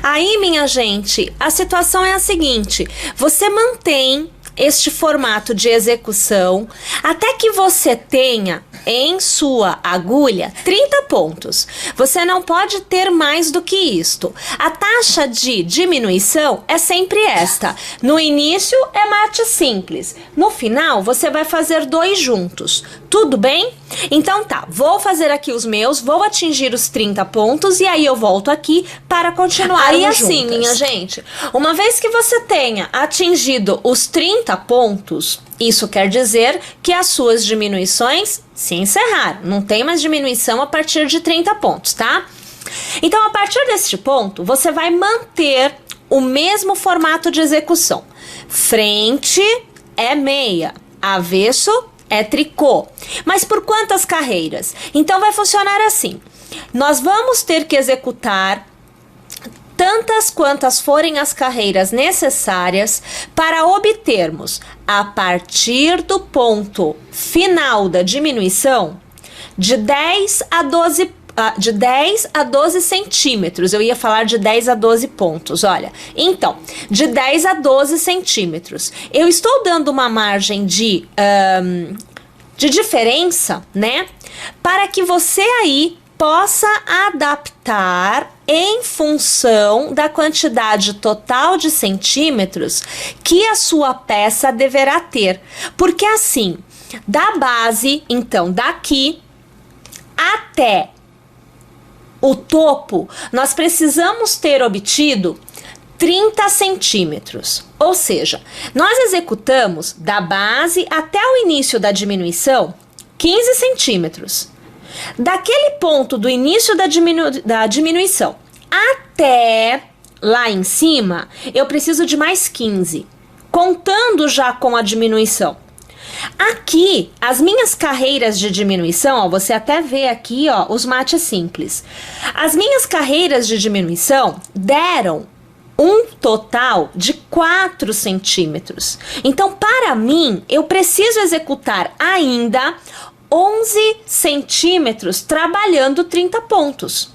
Aí, minha gente, a situação é a seguinte: você mantém este formato de execução até que você tenha em sua agulha 30 pontos. Você não pode ter mais do que isto. A taxa de diminuição é sempre esta. No início é mate simples. No final você vai fazer 2 juntos. Tudo bem? Então tá, vou fazer aqui os meus, vou atingir os 30 pontos e aí eu volto aqui para continuar. Aí assim, minha gente, uma vez que você tenha atingido os 30 pontos, isso quer dizer que as suas diminuições se encerraram. Não tem mais diminuição a partir de 30 pontos, tá? Então, a partir deste ponto, você vai manter o mesmo formato de execução. Frente é meia, avesso é tricô. Mas por quantas carreiras? Então, vai funcionar assim. Nós vamos ter que executar tantas quantas forem as carreiras necessárias para obtermos, a partir do ponto final da diminuição, de 10 a 12 centímetros. Eu ia falar de 10 a 12 pontos, olha. Então, de 10 a 12 centímetros. Eu estou dando uma margem de diferença, né? Para que você aí possa adaptar em função da quantidade total de centímetros que a sua peça deverá ter. Porque assim, da base, então daqui até o topo, nós precisamos ter obtido 30 centímetros. Ou seja, nós executamos da base até o início da diminuição 15 centímetros. Daquele ponto do início da diminuição até lá em cima, eu preciso de mais 15, contando já com a diminuição. Aqui, as minhas carreiras de diminuição, ó, você até vê aqui, ó, os mates simples. As minhas carreiras de diminuição deram um total de 4 centímetros. Então, para mim, eu preciso executar ainda 11 centímetros trabalhando 30 pontos.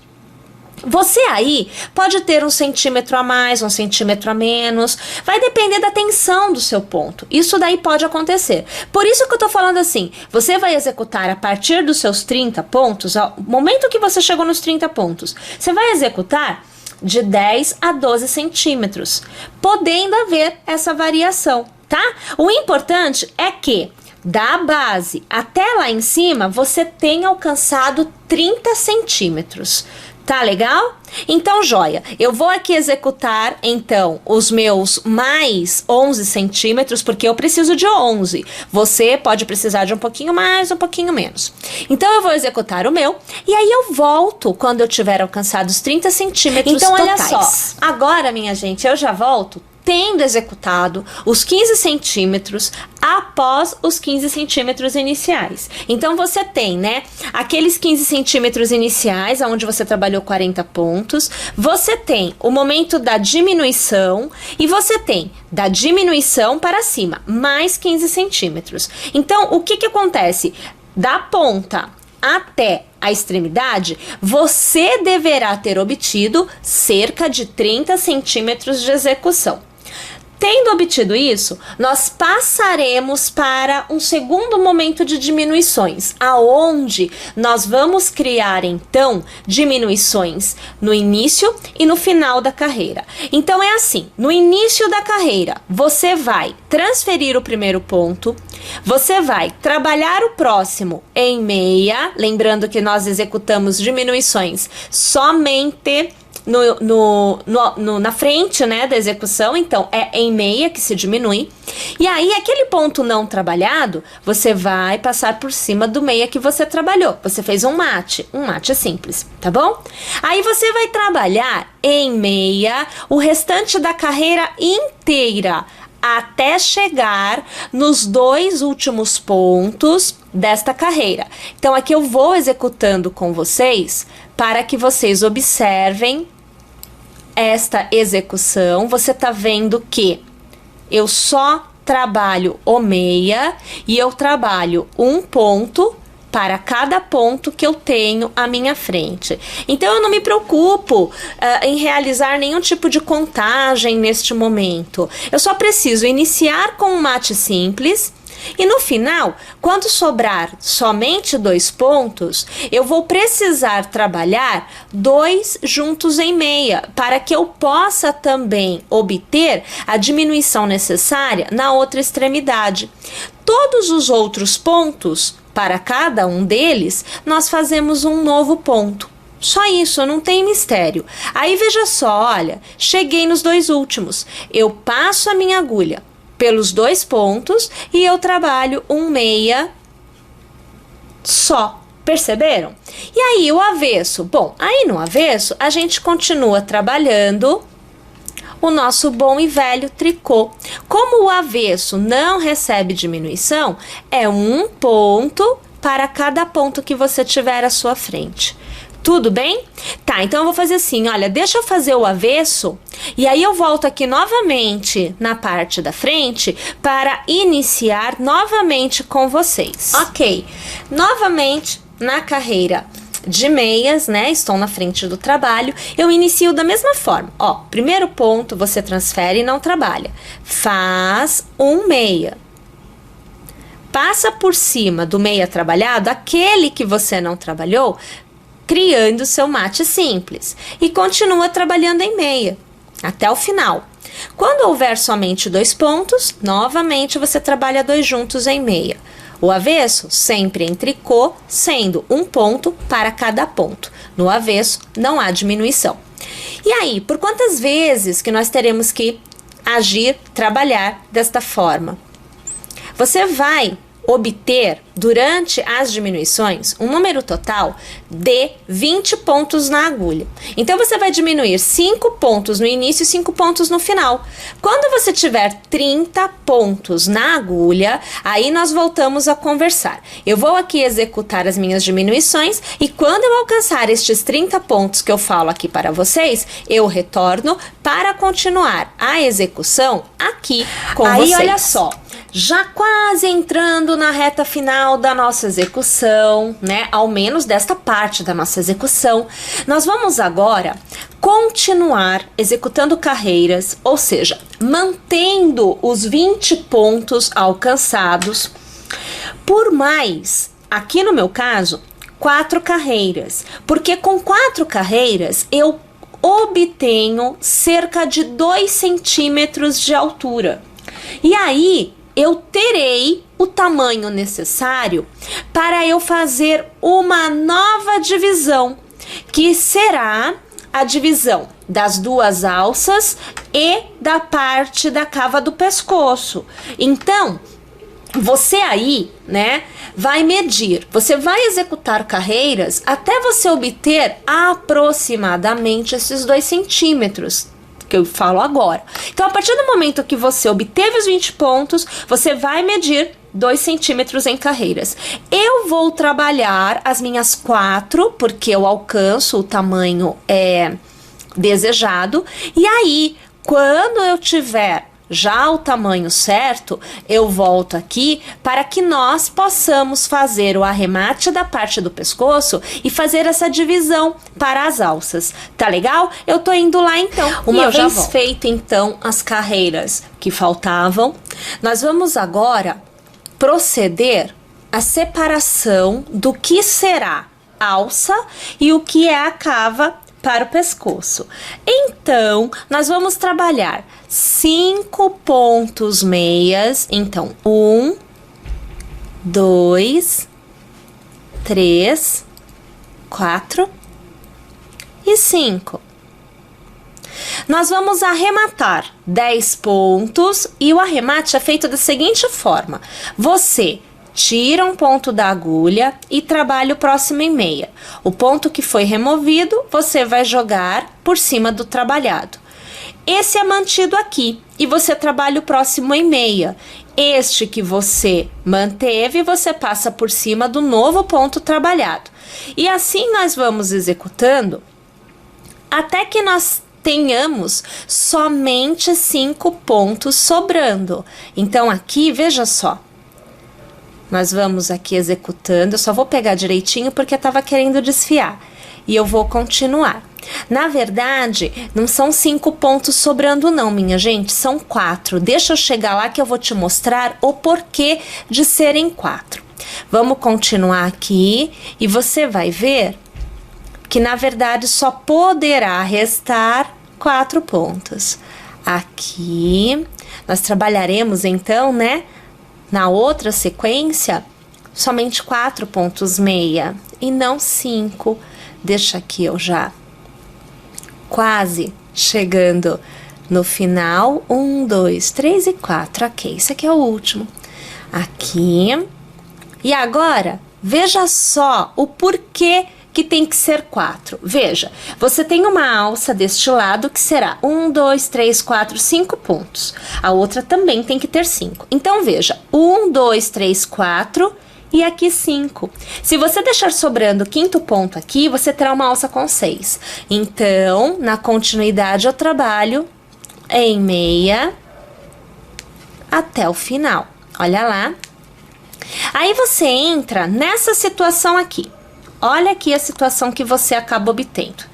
Você aí pode ter 1 centímetro a mais, 1 centímetro a menos, vai depender da tensão do seu ponto. Isso daí pode acontecer. Por isso que eu tô falando assim, você vai executar a partir dos seus 30 pontos, ao momento que você chegou nos 30 pontos, você vai executar de 10 a 12 centímetros, podendo haver essa variação, tá? O importante é que da base até lá em cima, você tem alcançado 30 centímetros. Tá legal? Então, joia. Eu vou aqui executar, então, os meus mais 11 centímetros, porque eu preciso de 11. Você pode precisar de um pouquinho mais, um pouquinho menos. Então, eu vou executar o meu, e aí eu volto quando eu tiver alcançado os 30 centímetros então, totais. Olha só, agora, minha gente, eu já volto tendo executado os 15 centímetros após os 15 centímetros iniciais. Então, você tem, né, aqueles 15 centímetros iniciais, onde você trabalhou 40 pontos, você tem o momento da diminuição e você tem da diminuição para cima, mais 15 centímetros. Então, o que acontece? Da ponta até a extremidade, você deverá ter obtido cerca de 30 centímetros de execução. Tendo obtido isso, nós passaremos para um segundo momento de diminuições, aonde nós vamos criar, então, diminuições no início e no final da carreira. Então, é assim, no início da carreira, você vai transferir o primeiro ponto, você vai trabalhar o próximo em meia, lembrando que nós executamos diminuições somente na frente, né, da execução, então é em meia que se diminui, e aí aquele ponto não trabalhado, você vai passar por cima do meia que você trabalhou, você fez um mate simples, tá bom? Aí você vai trabalhar em meia o restante da carreira inteira, até chegar nos 2 últimos pontos desta carreira. Então aqui eu vou executando com vocês para que vocês observem esta execução. Você tá vendo que eu só trabalho o meia e eu trabalho um ponto para cada ponto que eu tenho à minha frente. Então, eu não me preocupo em realizar nenhum tipo de contagem neste momento. Eu só preciso iniciar com um mate simples e no final, quando sobrar somente 2 pontos, eu vou precisar trabalhar 2 juntos em meia, para que eu possa também obter a diminuição necessária na outra extremidade. Todos os outros pontos, para cada um deles, nós fazemos um novo ponto. Só isso, não tem mistério. Aí veja só, olha, cheguei nos 2 últimos. Eu passo a minha agulha pelos 2 pontos e eu trabalho um meia só. Perceberam? E aí o avesso? Bom, aí no avesso a gente continua trabalhando o nosso bom e velho tricô. Como o avesso não recebe diminuição, é um ponto para cada ponto que você tiver à sua frente. Tudo bem? Tá, então eu vou fazer assim, olha, deixa eu fazer o avesso e aí eu volto aqui novamente na parte da frente para iniciar novamente com vocês. Ok, novamente na carreira de meias, né? Estou na frente do trabalho, eu inicio da mesma forma. Ó, primeiro ponto você transfere e não trabalha. Faz um meia. Passa por cima do meia trabalhado, aquele que você não trabalhou, criando seu mate simples e continua trabalhando em meia até o final. Quando houver somente 2 pontos, novamente você trabalha 2 juntos em meia. O avesso sempre em tricô, sendo um ponto para cada ponto. No avesso não há diminuição. E aí, por quantas vezes que nós teremos que agir, trabalhar desta forma? Você vai obter, durante as diminuições, um número total de 20 pontos na agulha. Então, você vai diminuir 5 pontos no início e 5 pontos no final. Quando você tiver 30 pontos na agulha, aí nós voltamos a conversar. Eu vou aqui executar as minhas diminuições e quando eu alcançar estes 30 pontos que eu falo aqui para vocês, eu retorno para continuar a execução aqui com vocês. Aí, olha só, já quase entrando na reta final da nossa execução, né? Ao menos desta parte da nossa execução, nós vamos agora continuar executando carreiras, ou seja, mantendo os 20 pontos alcançados por mais, aqui no meu caso, 4 carreiras, porque com 4 carreiras eu obtenho cerca de 2 centímetros de altura. E aí, eu terei o tamanho necessário para eu fazer uma nova divisão, que será a divisão das 2 alças e da parte da cava do pescoço. Então, você aí, né, vai medir, você vai executar carreiras até você obter aproximadamente esses 2 centímetros. Que eu falo agora. Então, a partir do momento que você obteve os 20 pontos, você vai medir 2 centímetros em carreiras. Eu vou trabalhar as minhas 4, porque eu alcanço o tamanho desejado. E aí, quando eu tiver já o tamanho certo, eu volto aqui para que nós possamos fazer o arremate da parte do pescoço e fazer essa divisão para as alças. Tá legal? Eu tô indo lá então. Uma vez feita então as carreiras que faltavam, nós vamos agora proceder à separação do que será alça e o que é a cava para o pescoço. Então, nós vamos trabalhar 5 pontos meias. Então, 1, 2, 3, 4 e 5. Nós vamos arrematar 10 pontos e o arremate é feito da seguinte forma: você tira um ponto da agulha e trabalha o próximo em meia. O ponto que foi removido, você vai jogar por cima do trabalhado. Esse é mantido aqui e você trabalha o próximo em meia. Este que você manteve, você passa por cima do novo ponto trabalhado. E assim nós vamos executando até que nós tenhamos somente 5 pontos sobrando. Então aqui, veja só, nós vamos aqui executando. Eu só vou pegar direitinho porque eu tava querendo desfiar. E eu vou continuar. Na verdade, não são 5 pontos sobrando não, minha gente, são 4. Deixa eu chegar lá que eu vou te mostrar o porquê de serem 4. Vamos continuar aqui e você vai ver que, na verdade, só poderá restar 4 pontos. Aqui, nós trabalharemos, então, né, na outra sequência, somente 4 pontos meia e não 5. Deixa aqui eu já quase chegando no final. 1, 2, 3 e 4. Ok, esse aqui é o último. Aqui. E agora, veja só o porquê que tem que ser 4. Veja, você tem uma alça deste lado que será 1, 2, 3, 4, 5 pontos. A outra também tem que ter 5. Então, veja, 1, 2, 3, 4 e aqui 5. Se você deixar sobrando o 5º ponto aqui, você terá uma alça com 6. Então, na continuidade, eu trabalho em meia até o final. Olha lá. Aí você entra nessa situação aqui. Olha aqui a situação que você acaba obtendo.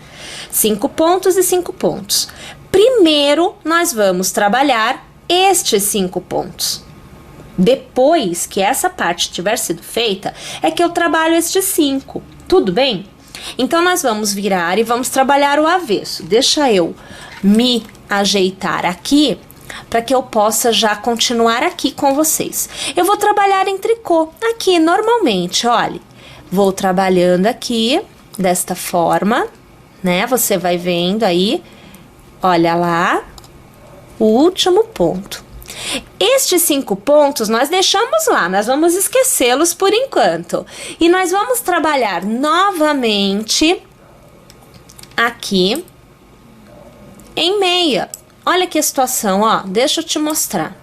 5 pontos e 5 pontos. Primeiro, nós vamos trabalhar estes 5 pontos. Depois que essa parte tiver sido feita, é que eu trabalho estes 5. Tudo bem? Então, nós vamos virar e vamos trabalhar o avesso. Deixa eu me ajeitar aqui para que eu possa já continuar aqui com vocês. Eu vou trabalhar em tricô aqui normalmente, olha. Vou trabalhando aqui desta forma, né? Você vai vendo aí, olha lá, o último ponto. Estes 5 pontos nós deixamos lá, nós vamos esquecê-los por enquanto. E nós vamos trabalhar novamente aqui em meia. Olha que situação, ó, deixa eu te mostrar.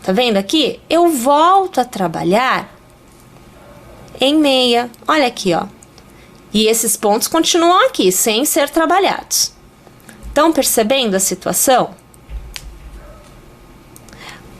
Tá vendo aqui? Eu volto a trabalhar em meia. Olha aqui, ó. E esses pontos continuam aqui, sem ser trabalhados. Estão percebendo a situação?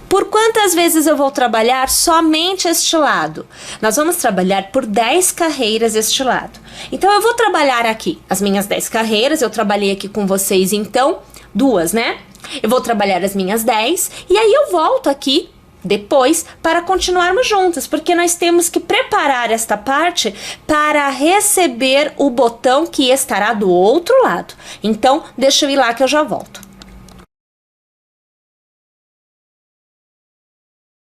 Por quantas vezes eu vou trabalhar somente este lado? Nós vamos trabalhar por 10 carreiras este lado. Então, eu vou trabalhar aqui as minhas 10 carreiras. Eu trabalhei aqui com vocês, então, 2, né? Eu vou trabalhar as minhas 10 e aí eu volto aqui depois para continuarmos juntas, porque nós temos que preparar esta parte para receber o botão que estará do outro lado. Então, deixa eu ir lá que eu já volto.